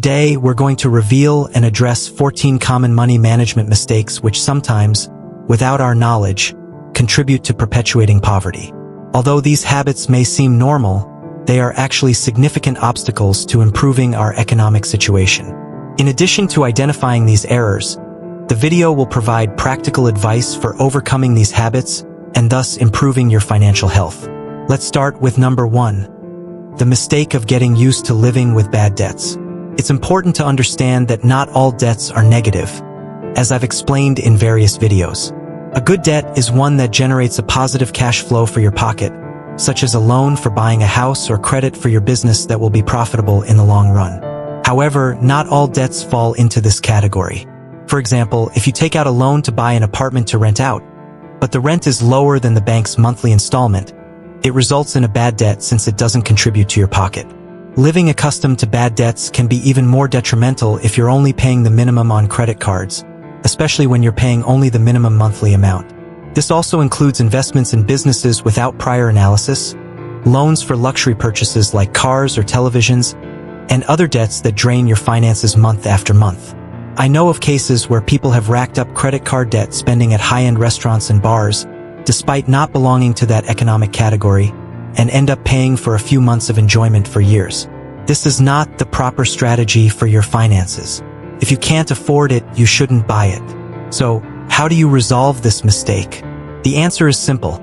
Today, we're going to reveal and address 14 common money management mistakes which sometimes, without our knowledge, contribute to perpetuating poverty. Although these habits may seem normal, they are actually significant obstacles to improving our economic situation. In addition to identifying these errors, the video will provide practical advice for overcoming these habits and thus improving your financial health. Let's start with number 1. The mistake of getting used to living with bad debts. It's important to understand that not all debts are negative, as I've explained in various videos. A good debt is one that generates a positive cash flow for your pocket, such as a loan for buying a house or credit for your business that will be profitable in the long run. However, not all debts fall into this category. For example, if you take out a loan to buy an apartment to rent out, but the rent is lower than the bank's monthly installment, it results in a bad debt since it doesn't contribute to your pocket. Living accustomed to bad debts can be even more detrimental if you're only paying the minimum on credit cards, especially when you're paying only the minimum monthly amount. This also includes investments in businesses without prior analysis, loans for luxury purchases like cars or televisions, and other debts that drain your finances month after month. I know of cases where people have racked up credit card debt spending at high-end restaurants and bars, despite not belonging to that economic category, and end up paying for a few months of enjoyment for years. This is not the proper strategy for your finances. If you can't afford it, you shouldn't buy it. So, how do you resolve this mistake? The answer is simple.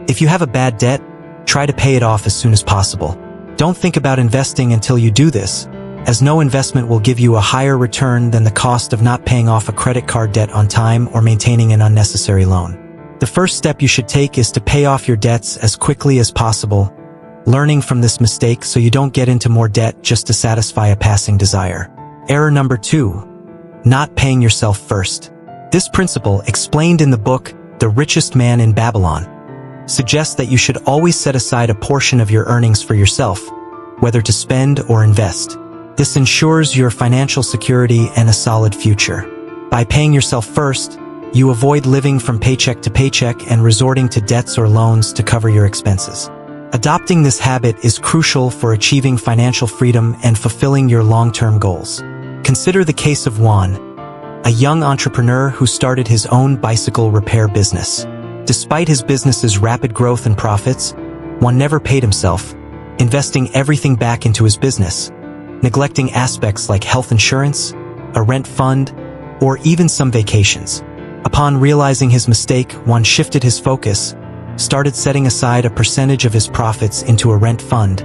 If you have a bad debt, try to pay it off as soon as possible. Don't think about investing until you do this, as no investment will give you a higher return than the cost of not paying off a credit card debt on time or maintaining an unnecessary loan. The first step you should take is to pay off your debts as quickly as possible, learning from this mistake so you don't get into more debt just to satisfy a passing desire. Error number 2. Not paying yourself first. This principle, explained in the book The Richest Man in Babylon, suggests that you should always set aside a portion of your earnings for yourself, whether to spend or invest. This ensures your financial security and a solid future. By paying yourself first, you avoid living from paycheck to paycheck and resorting to debts or loans to cover your expenses. Adopting this habit is crucial for achieving financial freedom and fulfilling your long-term goals. Consider the case of Juan, a young entrepreneur who started his own bicycle repair business. Despite his business's rapid growth and profits, Juan never paid himself, investing everything back into his business, neglecting aspects like health insurance, a rent fund, or even some vacations. Upon realizing his mistake, Juan shifted his focus, started setting aside a percentage of his profits into a rent fund,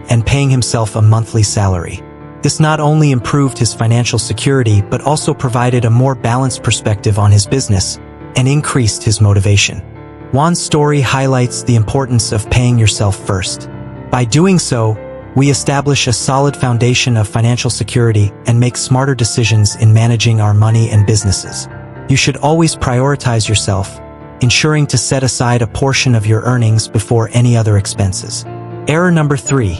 and paying himself a monthly salary. This not only improved his financial security but also provided a more balanced perspective on his business and increased his motivation. Juan's story highlights the importance of paying yourself first. By doing so, we establish a solid foundation of financial security and make smarter decisions in managing our money and businesses. You should always prioritize yourself, ensuring to set aside a portion of your earnings before any other expenses. Error number 3.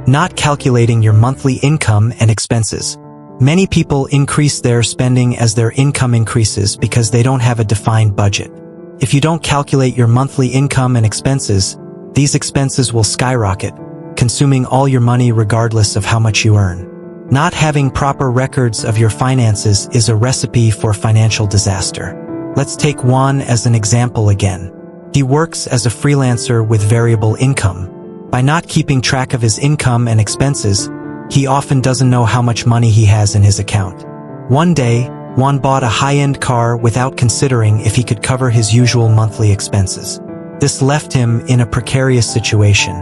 Not calculating your monthly income and expenses. Many people increase their spending as their income increases because they don't have a defined budget. If you don't calculate your monthly income and expenses, these expenses will skyrocket, consuming all your money regardless of how much you earn. Not having proper records of your finances is a recipe for financial disaster. Let's take Juan as an example again. He works as a freelancer with variable income. By not keeping track of his income and expenses, he often doesn't know how much money he has in his account. One day, Juan bought a high-end car without considering if he could cover his usual monthly expenses. This left him in a precarious situation.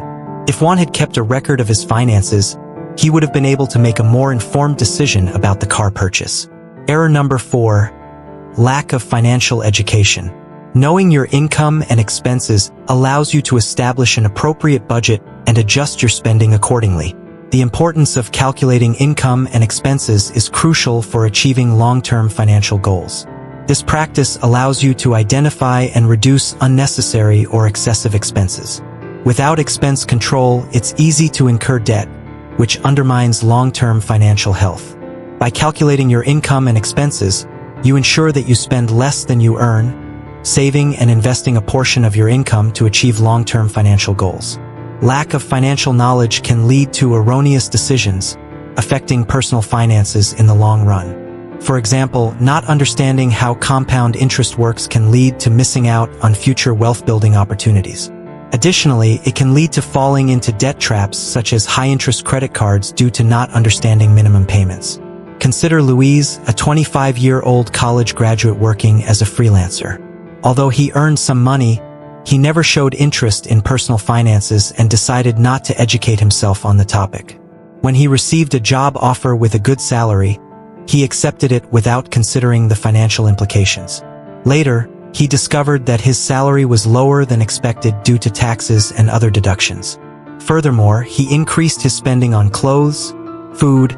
If Juan had kept a record of his finances, he would have been able to make a more informed decision about the car purchase. Error number 4. Lack of financial education. Knowing your income and expenses allows you to establish an appropriate budget and adjust your spending accordingly. The importance of calculating income and expenses is crucial for achieving long-term financial goals. This practice allows you to identify and reduce unnecessary or excessive expenses. Without expense control, it's easy to incur debt, which undermines long-term financial health. By calculating your income and expenses, you ensure that you spend less than you earn, saving and investing a portion of your income to achieve long-term financial goals. Lack of financial knowledge can lead to erroneous decisions, affecting personal finances in the long run. For example, not understanding how compound interest works can lead to missing out on future wealth-building opportunities. Additionally, it can lead to falling into debt traps such as high-interest credit cards due to not understanding minimum payments. Consider Louise, a 25-year-old college graduate working as a freelancer. Although he earned some money, he never showed interest in personal finances and decided not to educate himself on the topic. When he received a job offer with a good salary, he accepted it without considering the financial implications. Later, he discovered that his salary was lower than expected due to taxes and other deductions. Furthermore, he increased his spending on clothes, food,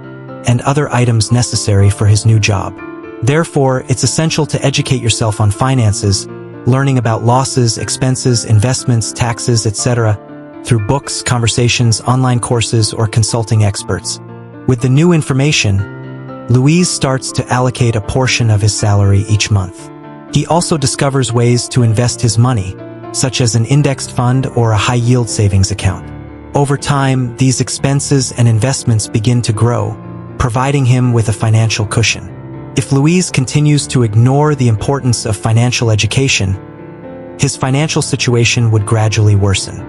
and other items necessary for his new job. Therefore, it's essential to educate yourself on finances, learning about losses, expenses, investments, taxes, etc., through books, conversations, online courses, or consulting experts. With the new information, Louise starts to allocate a portion of his salary each month. He also discovers ways to invest his money, such as an indexed fund or a high-yield savings account. Over time, these expenses and investments begin to grow, providing him with a financial cushion. If Louise continues to ignore the importance of financial education, his financial situation would gradually worsen.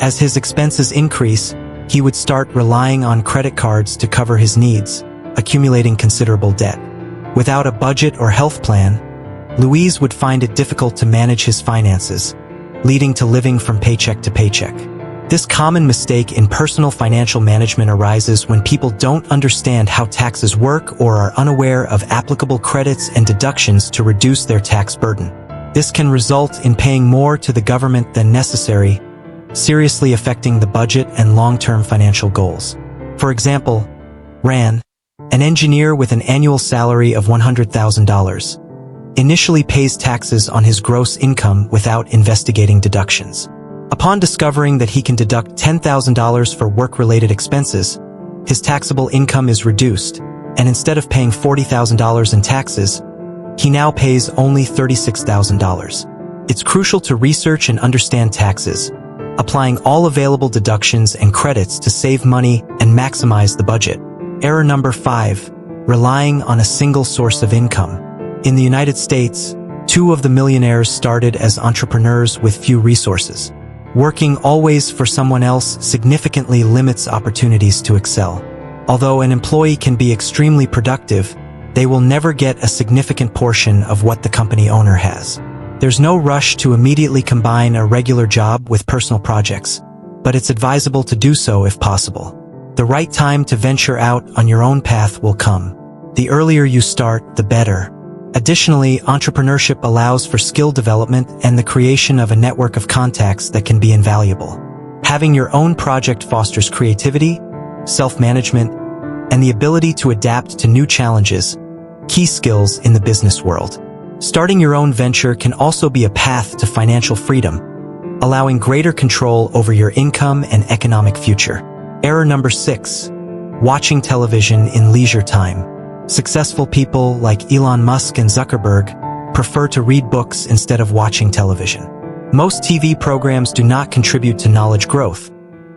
As his expenses increase, he would start relying on credit cards to cover his needs, accumulating considerable debt. Without a budget or health plan, Louise would find it difficult to manage his finances, leading to living from paycheck to paycheck. This common mistake in personal financial management arises when people don't understand how taxes work or are unaware of applicable credits and deductions to reduce their tax burden. This can result in paying more to the government than necessary, seriously affecting the budget and long-term financial goals. For example, Ran, an engineer with an annual salary of $100,000, initially pays taxes on his gross income without investigating deductions. Upon discovering that he can deduct $10,000 for work-related expenses, his taxable income is reduced, and instead of paying $40,000 in taxes, he now pays only $36,000. It's crucial to research and understand taxes, applying all available deductions and credits to save money and maximize the budget. Error number 5, relying on a single source of income. In the United States, 2 of the millionaires started as entrepreneurs with few resources. Working always for someone else significantly limits opportunities to excel. Although an employee can be extremely productive, they will never get a significant portion of what the company owner has. There's no rush to immediately combine a regular job with personal projects, but it's advisable to do so if possible. The right time to venture out on your own path will come. The earlier you start, the better. Additionally, entrepreneurship allows for skill development and the creation of a network of contacts that can be invaluable. Having your own project fosters creativity, self-management, and the ability to adapt to new challenges, key skills in the business world. Starting your own venture can also be a path to financial freedom, allowing greater control over your income and economic future. Error number 6, watching television in leisure time. Successful people like Elon Musk and Zuckerberg prefer to read books instead of watching television. Most TV programs do not contribute to knowledge growth,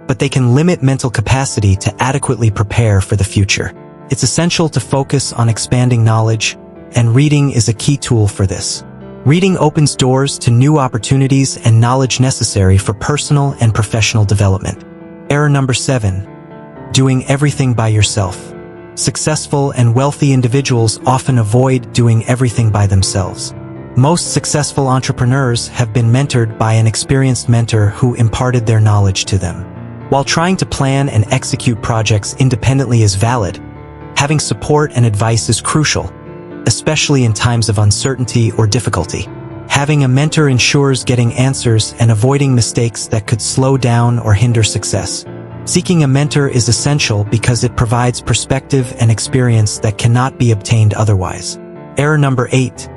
but they can limit mental capacity to adequately prepare for the future. It's essential to focus on expanding knowledge, and reading is a key tool for this. Reading opens doors to new opportunities and knowledge necessary for personal and professional development. Error number 7, doing everything by yourself. Successful and wealthy individuals often avoid doing everything by themselves. Most successful entrepreneurs have been mentored by an experienced mentor who imparted their knowledge to them. While trying to plan and execute projects independently is valid, having support and advice is crucial, especially in times of uncertainty or difficulty. Having a mentor ensures getting answers and avoiding mistakes that could slow down or hinder success. Seeking a mentor is essential because it provides perspective and experience that cannot be obtained otherwise. Error number 8,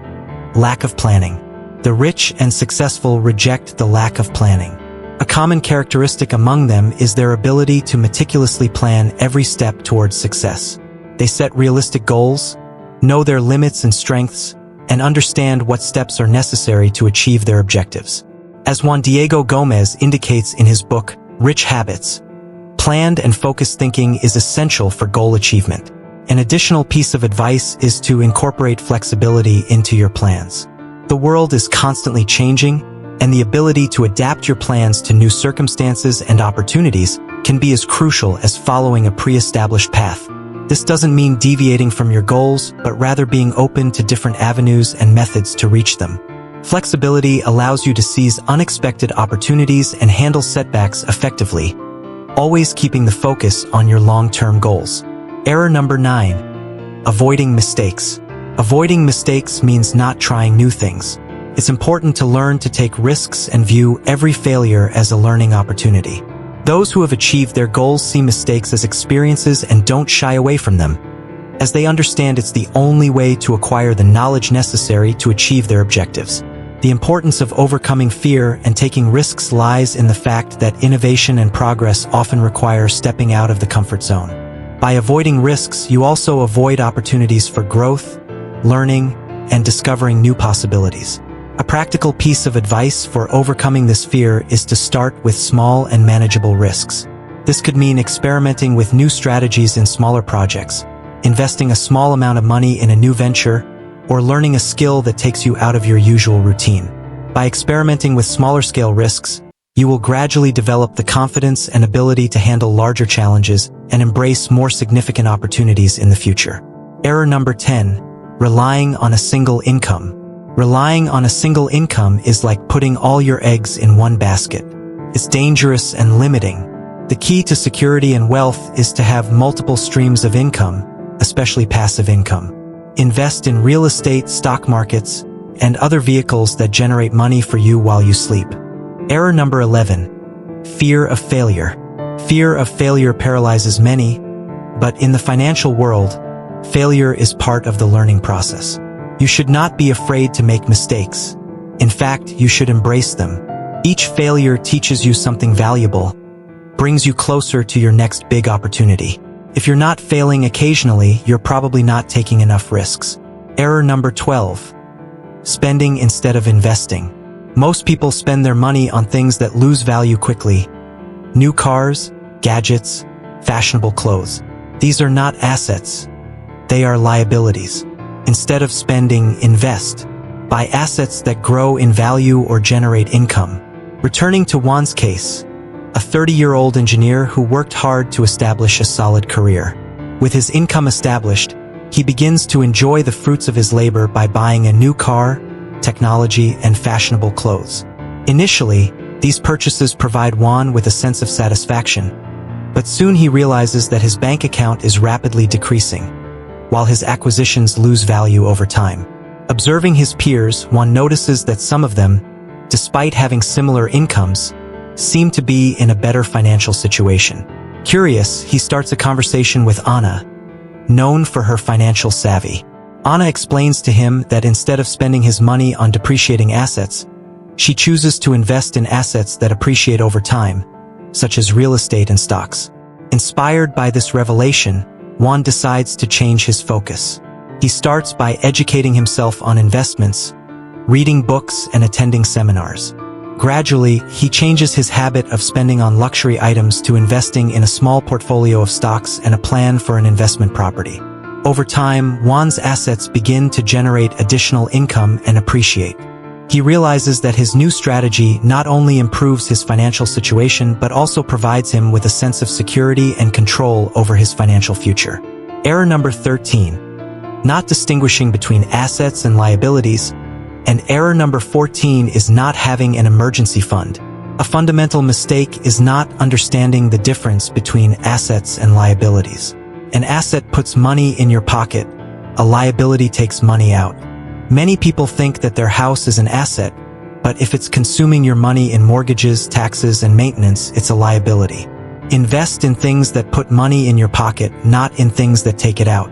lack of planning. The rich and successful reject the lack of planning. A common characteristic among them is their ability to meticulously plan every step towards success. They set realistic goals, know their limits and strengths, and understand what steps are necessary to achieve their objectives. As Juan Diego Gomez indicates in his book, Rich Habits, Planned and focused thinking is essential for goal achievement. An additional piece of advice is to incorporate flexibility into your plans. The world is constantly changing, and the ability to adapt your plans to new circumstances and opportunities can be as crucial as following a pre-established path. This doesn't mean deviating from your goals, but rather being open to different avenues and methods to reach them. Flexibility allows you to seize unexpected opportunities and handle setbacks effectively, always keeping the focus on your long-term goals. Error number 9. Avoiding mistakes. Avoiding mistakes means not trying new things. It's important to learn to take risks and view every failure as a learning opportunity. Those who have achieved their goals see mistakes as experiences and don't shy away from them, as they understand it's the only way to acquire the knowledge necessary to achieve their objectives. The importance of overcoming fear and taking risks lies in the fact that innovation and progress often require stepping out of the comfort zone. By avoiding risks, you also avoid opportunities for growth, learning, and discovering new possibilities. A practical piece of advice for overcoming this fear is to start with small and manageable risks. This could mean experimenting with new strategies in smaller projects, investing a small amount of money in a new venture, or learning a skill that takes you out of your usual routine. By experimenting with smaller-scale risks, you will gradually develop the confidence and ability to handle larger challenges and embrace more significant opportunities in the future. Error number 10. Relying on a single income. Relying on a single income is like putting all your eggs in one basket. It's dangerous and limiting. The key to security and wealth is to have multiple streams of income, especially passive income. Invest in real estate, stock markets, and other vehicles that generate money for you while you sleep. Error number 11. Fear of failure. Fear of failure paralyzes many, but in the financial world, failure is part of the learning process. You should not be afraid to make mistakes. In fact, you should embrace them. Each failure teaches you something valuable, brings you closer to your next big opportunity. If you're not failing occasionally, you're probably not taking enough risks. Error number 12. Spending instead of investing. Most people spend their money on things that lose value quickly. New cars, gadgets, fashionable clothes. These are not assets. They are liabilities. Instead of spending, invest. Buy assets that grow in value or generate income. Returning to Juan's case, a 30-year-old engineer who worked hard to establish a solid career. With his income established, he begins to enjoy the fruits of his labor by buying a new car, technology, and fashionable clothes. Initially, these purchases provide Juan with a sense of satisfaction, but soon he realizes that his bank account is rapidly decreasing, while his acquisitions lose value over time. Observing his peers, Juan notices that some of them, despite having similar incomes, seem to be in a better financial situation. Curious, he starts a conversation with Anna, known for her financial savvy. Anna explains to him that instead of spending his money on depreciating assets, she chooses to invest in assets that appreciate over time, such as real estate and stocks. Inspired by this revelation, Juan decides to change his focus. He starts by educating himself on investments, reading books, and attending seminars. Gradually, he changes his habit of spending on luxury items to investing in a small portfolio of stocks and a plan for an investment property. Over time, Juan's assets begin to generate additional income and appreciate. He realizes that his new strategy not only improves his financial situation but also provides him with a sense of security and control over his financial future. Error number 13. Not distinguishing between assets and liabilities. And error number 14 is not having an emergency fund. A fundamental mistake is not understanding the difference between assets and liabilities. An asset puts money in your pocket, a liability takes money out. Many people think that their house is an asset, but if it's consuming your money in mortgages, taxes, and maintenance, it's a liability. Invest in things that put money in your pocket, not in things that take it out.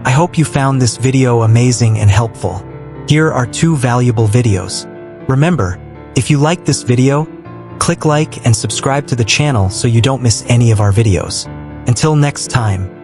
I hope you found this video amazing and helpful. Here are 2 valuable videos. Remember, if you liked this video, click like and subscribe to the channel so you don't miss any of our videos. Until next time.